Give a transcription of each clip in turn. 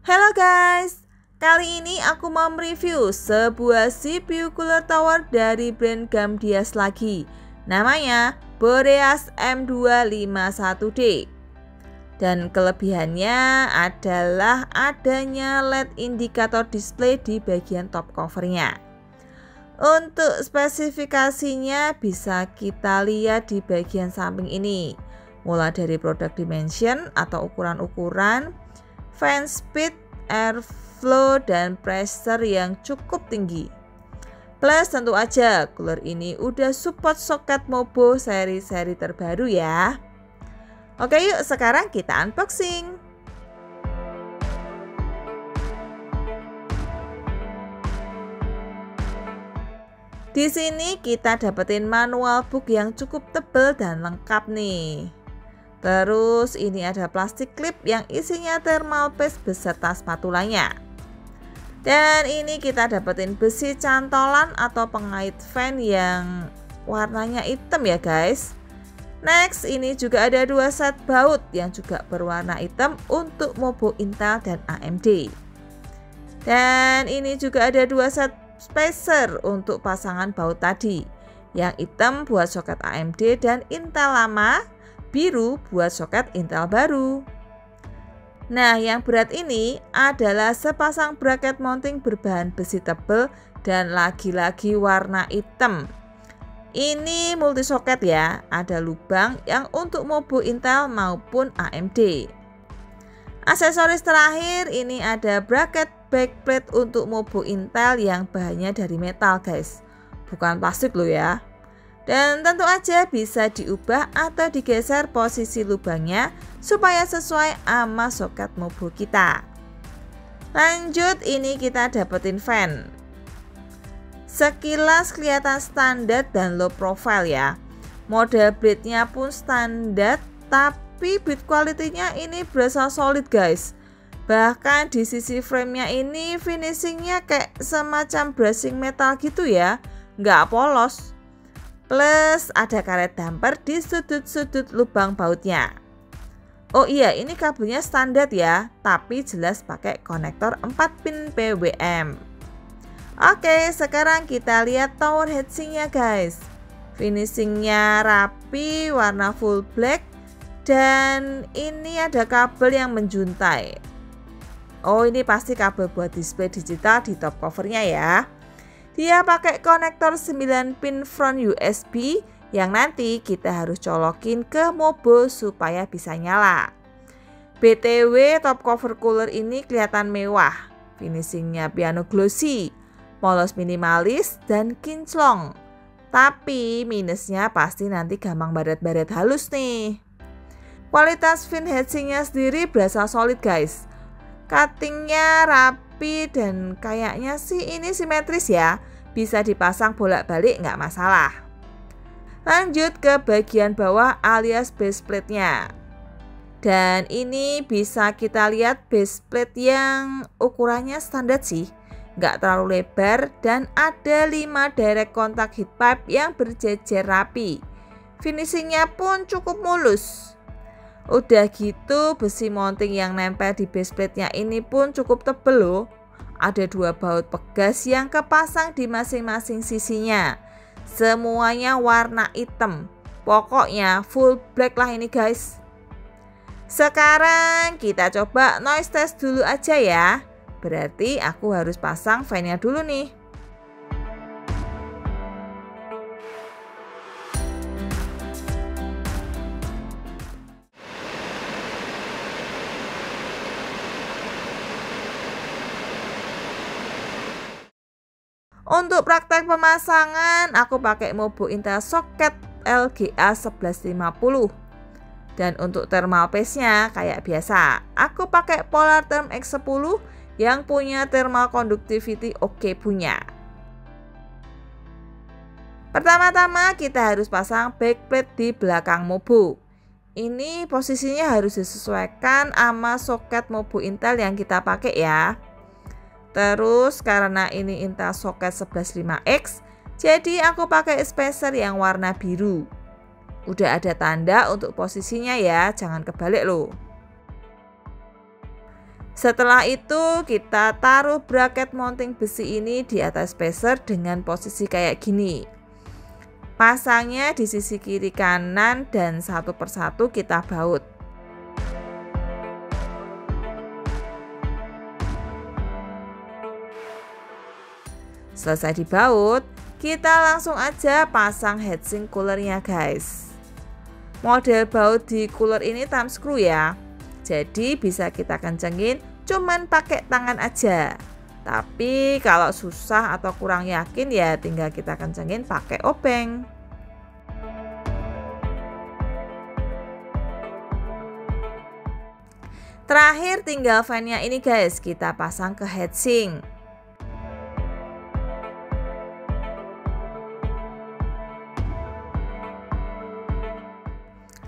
Halo guys, kali ini aku mau mereview sebuah CPU cooler tower dari brand Gamdias lagi. Namanya Boreas M251D. Dan kelebihannya adalah adanya LED indikator display di bagian top covernya. Untuk spesifikasinya bisa kita lihat di bagian samping ini. Mulai dari product dimension atau ukuran-ukuran, fan speed, airflow, dan pressure yang cukup tinggi. Plus tentu aja cooler ini udah support soket Mobo seri-seri terbaru ya. Oke yuk sekarang kita unboxing. Di sini kita dapetin manual book yang cukup tebal dan lengkap nih. Terus ini ada plastik clip yang isinya thermal paste beserta spatulanya. Dan ini kita dapetin besi cantolan atau pengait fan yang warnanya hitam ya guys. Next ini juga ada dua set baut yang juga berwarna hitam untuk Mobo Intel dan AMD. Dan ini juga ada dua set spacer untuk pasangan baut tadi. Yang hitam buat soket AMD dan Intel lama, biru buat soket Intel baru. Nah, yang berat ini adalah sepasang bracket mounting berbahan besi tebal dan lagi-lagi warna hitam. Ini multi soket ya, ada lubang yang untuk Mobo Intel maupun AMD. Aksesoris terakhir ini ada bracket backplate untuk Mobo Intel yang bahannya dari metal guys, bukan plastik loh ya. Dan tentu aja bisa diubah atau digeser posisi lubangnya supaya sesuai sama soket Mobo kita. Lanjut ini kita dapetin fan. Sekilas kelihatan standar dan low profile ya. Model blade-nya pun standar, tapi build quality-nya ini berasa solid guys. Bahkan di sisi frame-nya ini finishingnya kayak semacam bracing metal gitu ya, nggak polos. Plus ada karet damper di sudut-sudut lubang bautnya. Oh iya, ini kabelnya standar ya, tapi jelas pakai konektor 4 pin PWM. Oke, sekarang kita lihat tower heatsinknya guys. Finishingnya rapi, warna full black, dan ini ada kabel yang menjuntai. Oh, ini pasti kabel buat display digital di top covernya ya. Dia pakai konektor 9 pin front USB yang nanti kita harus colokin ke Mobo supaya bisa nyala. BTW top cover cooler ini kelihatan mewah. Finishingnya piano glossy, polos minimalis, dan kinclong. Tapi minusnya pasti nanti gampang baret-baret halus nih. Kualitas fin heatsinknya sendiri berasa solid guys. Cuttingnya rapi dan kayaknya sih ini simetris ya. Bisa dipasang bolak-balik nggak masalah. Lanjut ke bagian bawah alias base plate-nya. Dan ini bisa kita lihat base plate yang ukurannya standar sih. Nggak terlalu lebar dan ada 5 direct contact heat pipe yang berjejer rapi. Finishingnya pun cukup mulus. Udah gitu besi mounting yang nempel di base plate-nya ini pun cukup tebel loh. Ada 2 baut pegas yang kepasang di masing-masing sisinya. Semuanya warna hitam. Pokoknya full black lah ini guys. Sekarang kita coba noise test dulu aja ya. Berarti aku harus pasang fan-nya dulu nih. Untuk praktek pemasangan aku pakai Mobo Intel soket LGA 1150. Dan untuk thermal paste-nya kayak biasa, aku pakai Polartherm X10 yang punya thermal conductivity oke punya. Pertama-tama kita harus pasang backplate di belakang Mobo. Ini posisinya harus disesuaikan sama soket Mobo Intel yang kita pakai ya. Terus karena ini Intel soket 115X, jadi aku pakai spacer yang warna biru. Udah ada tanda untuk posisinya ya, jangan kebalik loh. Setelah itu kita taruh bracket mounting besi ini di atas spacer dengan posisi kayak gini. Pasangnya di sisi kiri kanan dan satu persatu kita baut. Selesai dibaut, kita langsung aja pasang heatsink coolernya guys. Model baut di cooler ini thumb screw ya, jadi bisa kita kencengin cuman pakai tangan aja. Tapi kalau susah atau kurang yakin ya tinggal kita kencengin pakai obeng. Terakhir tinggal fan-nya ini guys, kita pasang ke heatsink.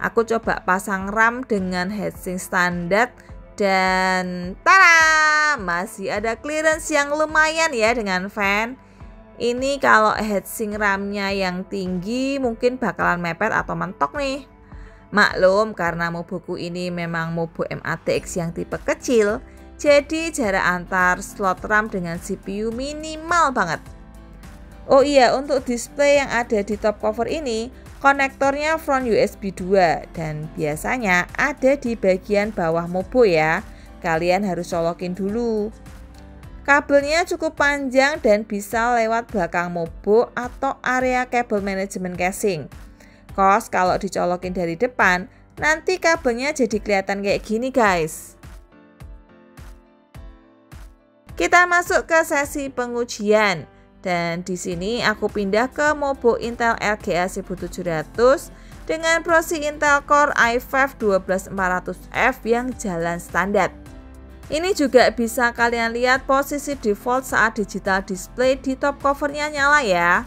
Aku coba pasang RAM dengan heatsink standar dan tada, masih ada clearance yang lumayan ya dengan fan. Ini kalau heatsink RAM-nya yang tinggi mungkin bakalan mepet atau mentok nih. Maklum karena moboku ini memang mobo MATX yang tipe kecil, jadi jarak antar slot RAM dengan CPU minimal banget. Oh iya, untuk display yang ada di top cover ini konektornya front USB 2 dan biasanya ada di bagian bawah mobo ya. Kalian harus colokin dulu. Kabelnya cukup panjang dan bisa lewat belakang mobo atau area kabel manajemen casing. Kos kalau dicolokin dari depan, nanti kabelnya jadi kelihatan kayak gini guys. Kita masuk ke sesi pengujian. Dan di sini aku pindah ke mobo Intel LGA 1700 dengan prosi Intel Core i5 12400F yang jalan standar. Ini juga bisa kalian lihat posisi default saat digital display di top covernya nyala ya.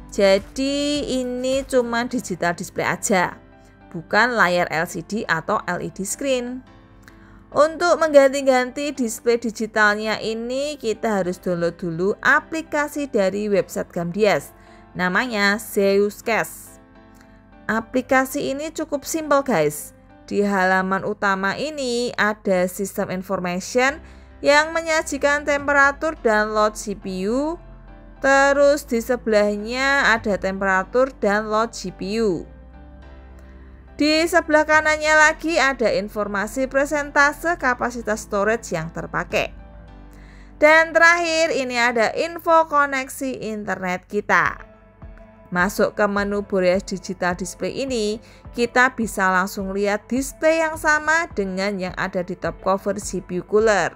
Jadi ini cuma digital display aja, bukan layar LCD atau LED screen. Untuk mengganti-ganti display digitalnya ini kita harus download dulu aplikasi dari website Gamdias, namanya Zeuscast. Aplikasi ini cukup simpel guys. Di halaman utama ini ada sistem information yang menyajikan temperatur dan load CPU. Terus di sebelahnya ada temperatur dan load GPU. Di sebelah kanannya lagi ada informasi persentase kapasitas storage yang terpakai. Dan terakhir ini ada info koneksi internet kita. Masuk ke menu Boreas Digital Display ini, kita bisa langsung lihat display yang sama dengan yang ada di top cover CPU cooler.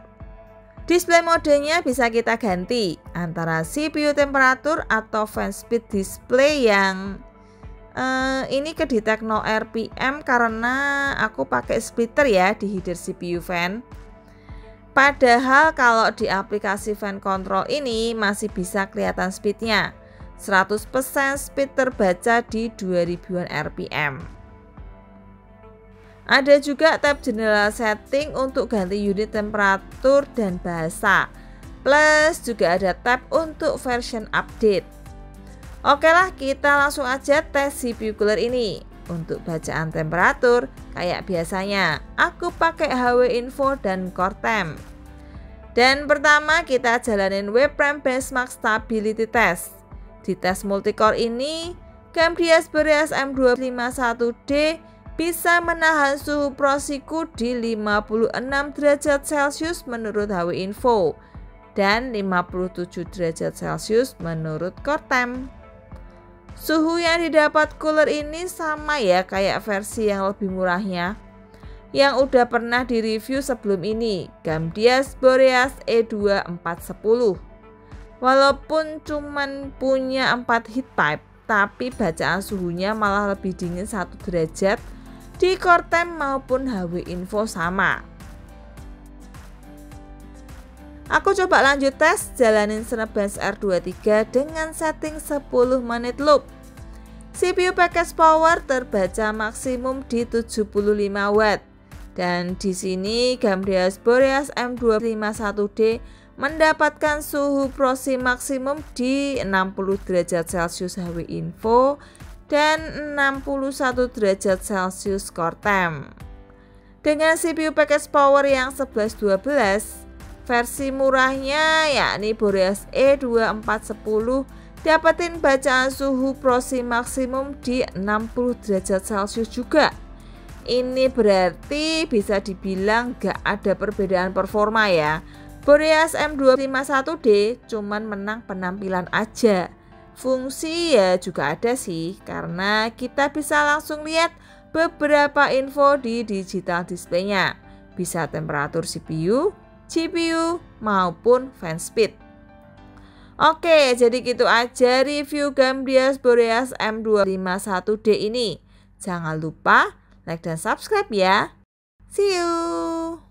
Display modenya bisa kita ganti antara CPU temperatur atau fan speed display yang ini kedetek no RPM karena aku pakai splitter ya di header CPU fan. Padahal kalau di aplikasi fan control ini masih bisa kelihatan speednya. 100% speed terbaca di 2000-an RPM. Ada juga tab general setting untuk ganti unit temperatur dan bahasa. Plus juga ada tab untuk version update. Oke lah, kita langsung aja tes CPU cooler ini. Untuk bacaan temperatur, kayak biasanya, aku pakai HW Info dan Core Temp. Dan pertama kita jalanin WebRAM Benchmark Stability Test. Di tes multicore ini, Gamdias Boreas M251D bisa menahan suhu prosiku di 56 derajat Celcius menurut HW Info dan 57 derajat Celcius menurut Core Temp. Suhu yang didapat cooler ini sama ya kayak versi yang lebih murahnya yang udah pernah direview sebelum ini, Gamdias Boreas E2410. Walaupun cuman punya 4 heat pipe, tapi bacaan suhunya malah lebih dingin 1 derajat di Core Temp maupun HW Info sama. Aku coba lanjut tes jalanin Cinebench R23 dengan setting 10 menit loop. CPU package power terbaca maksimum di 75 watt. Dan di sini Gamdias Boreas M251D mendapatkan suhu prosi maksimum di 60 derajat Celcius HW Info dan 61 derajat Celcius Core Temp. dengan CPU package power yang 1112. Versi murahnya yakni Boreas E2410 dapetin bacaan suhu Prosi maksimum di 60 derajat Celcius juga. Ini berarti bisa dibilang gak ada perbedaan performa ya. Boreas M251D cuman menang penampilan aja. Fungsi ya juga ada sih, karena kita bisa langsung lihat beberapa info di digital displaynya. Bisa temperatur CPU, GPU, maupun fan speed. Oke, jadi gitu aja review Geambdias Boreas M251D ini. Jangan lupa like dan subscribe ya. See you!